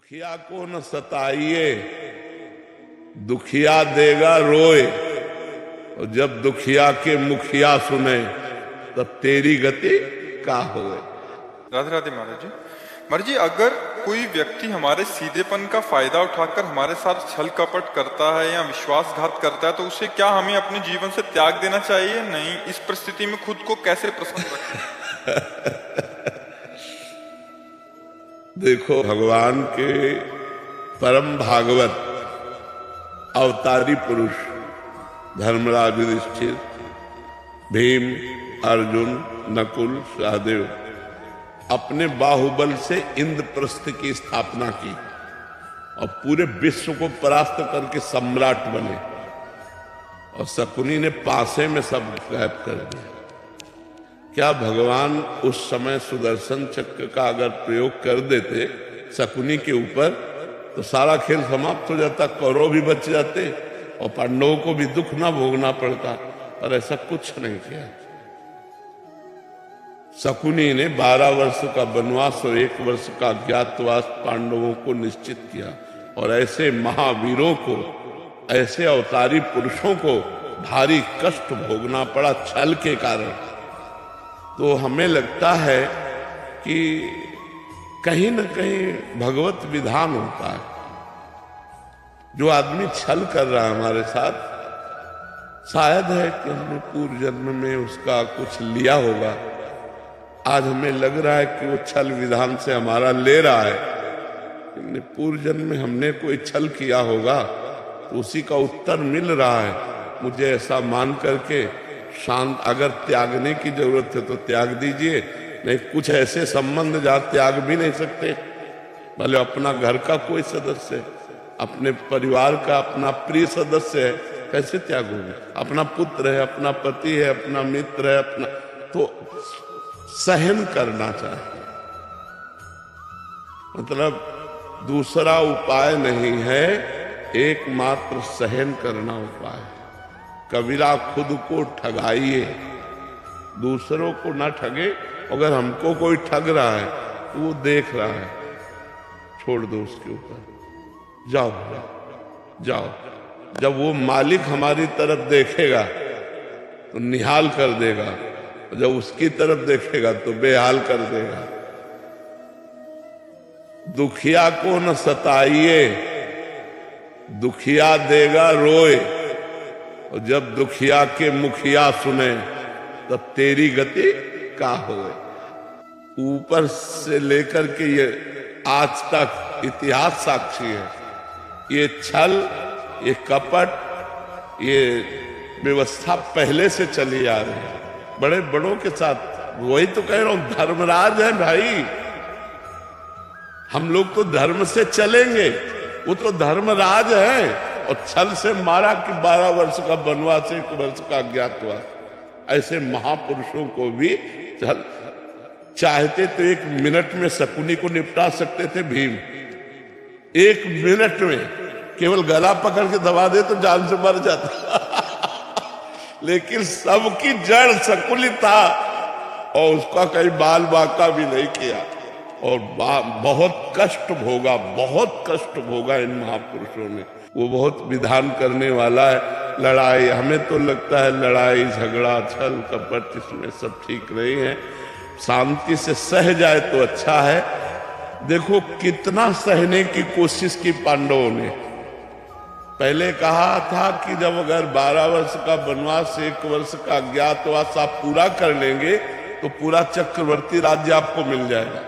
दुखिया को न सताइए, दुखिया देगा रोए। और जब दुखिया के मुखिया सुने तब तेरी गति का होए। राधे राधे महाराज जी। महाराज जी, अगर कोई व्यक्ति हमारे सीधेपन का फायदा उठाकर हमारे साथ छल कपट करता है या विश्वासघात करता है तो उसे क्या हमें अपने जीवन से त्याग देना चाहिए? नहीं, इस परिस्थिति में खुद को कैसे प्रसन्न रखें? देखो, भगवान के परम भागवत अवतारी पुरुष धर्मराज युधिष्ठिर, भीम, अर्जुन, नकुल, सहदेव अपने बाहुबल से इंद्रप्रस्थ की स्थापना की और पूरे विश्व को परास्त करके सम्राट बने। और शकुनी ने पासे में सब गायब कर दिया। क्या भगवान उस समय सुदर्शन चक्र का अगर प्रयोग कर देते शकुनी के ऊपर तो सारा खेल समाप्त हो जाता, कौरव भी बच जाते और पांडवों को भी दुख ना भोगना पड़ता। पर ऐसा कुछ नहीं किया। शकुनी ने 12 वर्ष का वनवास और 1 वर्ष का अज्ञातवास पांडवों को निश्चित किया। और ऐसे महावीरों को, ऐसे अवतारी पुरुषों को भारी कष्ट भोगना पड़ा छल के कारण। तो हमें लगता है कि कहीं न कहीं भगवत विधान होता है। जो आदमी छल कर रहा है हमारे साथ, शायद है कि हमने पूर्व जन्म में उसका कुछ लिया होगा। आज हमें लग रहा है कि वो छल विधान से हमारा ले रहा है। पूर्व जन्म में हमने कोई छल किया होगा तो उसी का उत्तर मिल रहा है। मुझे ऐसा मान करके शांत, अगर त्यागने की जरूरत है तो त्याग दीजिए, नहीं कुछ ऐसे संबंध जहाँ त्याग भी नहीं सकते। भले अपना घर का कोई सदस्य है, अपने परिवार का अपना प्रिय सदस्य है, कैसे त्यागोगे? अपना पुत्र है, अपना पति है, अपना मित्र है, अपना, तो सहन करना चाहिए। मतलब दूसरा उपाय नहीं है, एकमात्र सहन करना उपाय है। कबीरा खुद को ठगाइए, दूसरों को ना ठगे। अगर हमको कोई ठग रहा है तो वो देख रहा है, छोड़ दो उसके ऊपर, जाओ जाओ। जब वो मालिक हमारी तरफ देखेगा तो निहाल कर देगा, जब उसकी तरफ देखेगा तो बेहाल कर देगा। दुखिया को न सताइए, दुखिया देगा रोए। और जब दुखिया के मुखिया सुने तब तेरी गति का होए। ऊपर से लेकर के ये आज तक इतिहास साक्षी है। ये छल, ये कपट, ये व्यवस्था पहले से चली आ रही है बड़े बड़ों के साथ। वही तो कह रहा हूं, धर्मराज है भाई। हम लोग तो धर्म से चलेंगे, वो तो धर्मराज है। और छल से मारा कि 12 वर्ष का वनवास, 1 वर्ष का अज्ञातवास। ऐसे महापुरुषों को भी छल, चाहते तो 1 मिनट में शकुनी को निपटा सकते थे भीम। 1 मिनट में केवल गला पकड़ के दबा दे तो जान से मर जाता। लेकिन सबकी जड़ शकुनी था और उसका कहीं बाल बांका भी नहीं किया। और बहुत कष्ट भोगा, बहुत कष्ट भोगा इन महापुरुषों ने। वो बहुत विधान करने वाला है। लड़ाई, हमें तो लगता है लड़ाई झगड़ा छल कपट इसमें सब ठीक नहीं है। शांति से सह जाए तो अच्छा है। देखो कितना सहने की कोशिश की पांडवों ने। पहले कहा था कि जब अगर 12 वर्ष का वनवास, 1 वर्ष का अज्ञातवास आप पूरा कर लेंगे तो पूरा चक्रवर्ती राज्य आपको मिल जाएगा।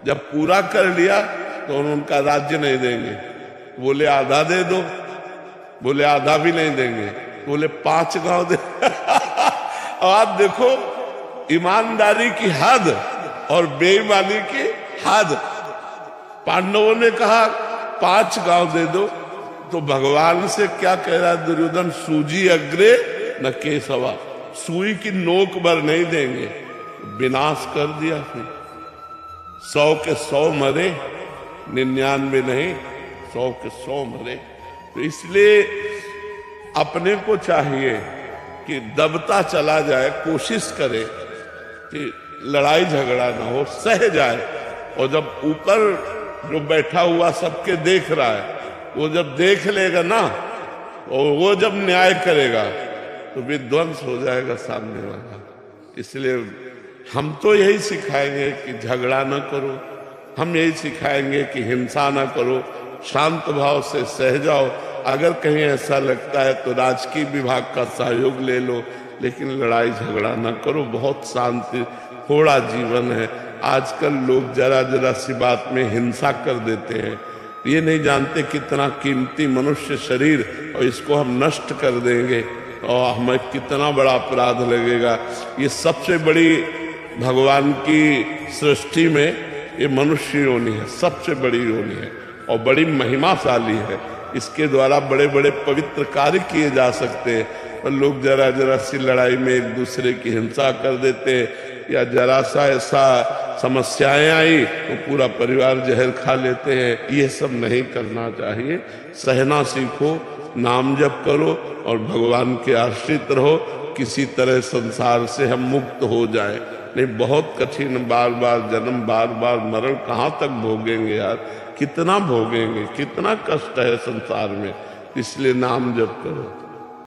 जब पूरा कर लिया तो उनका राज्य नहीं देंगे। बोले आधा दे दो, बोले आधा भी नहीं देंगे, बोले 5 गांव दे। आप देखो ईमानदारी की हद और बेईमानी की हद। पांडवों ने कहा 5 गांव दे दो, तो भगवान से क्या कह रहा है दुर्योधन? सूजी अग्रे न केसवा, सुई की नोक भर नहीं देंगे। विनाश कर दिया। फिर 100 के 100 मरे, 99 नहीं, 100 के 100 मरे। तो इसलिए अपने को चाहिए कि दबता चला जाए, कोशिश करे कि लड़ाई झगड़ा ना हो, सह जाए। और जब ऊपर जो बैठा हुआ सबके देख रहा है, वो जब देख लेगा ना, और वो जब न्याय करेगा तो विध्वंस हो जाएगा सामने वाला। इसलिए हम तो यही सिखाएंगे कि झगड़ा न करो, हम यही सिखाएंगे कि हिंसा न करो, शांत भाव से सह जाओ। अगर कहीं ऐसा लगता है तो राजकीय विभाग का सहयोग ले लो, लेकिन लड़ाई झगड़ा न करो। बहुत शांति थोड़ा जीवन है। आजकल लोग जरा जरा सी बात में हिंसा कर देते हैं, ये नहीं जानते कितना कीमती मनुष्य शरीर, और इसको हम नष्ट कर देंगे और हमें कितना बड़ा अपराध लगेगा। ये सबसे बड़ी भगवान की सृष्टि में ये मनुष्य योनि है, सबसे बड़ी योनि है और बड़ी महिमाशाली है। इसके द्वारा बड़े बड़े पवित्र कार्य किए जा सकते हैं, और लोग जरा जरा सी लड़ाई में एक दूसरे की हिंसा कर देते हैं, या जरा सा ऐसा समस्याएं आई तो पूरा परिवार जहर खा लेते हैं। ये सब नहीं करना चाहिए। सहना सीखो, नाम जप करो और भगवान के आश्रित रहो। किसी तरह संसार से हम मुक्त हो जाएं। नहीं, बहुत कठिन, बार बार जन्म, बार बार मरण कहाँ तक भोगेंगे यार, कितना भोगेंगे, कितना कष्ट है संसार में। इसलिए नाम जप करो।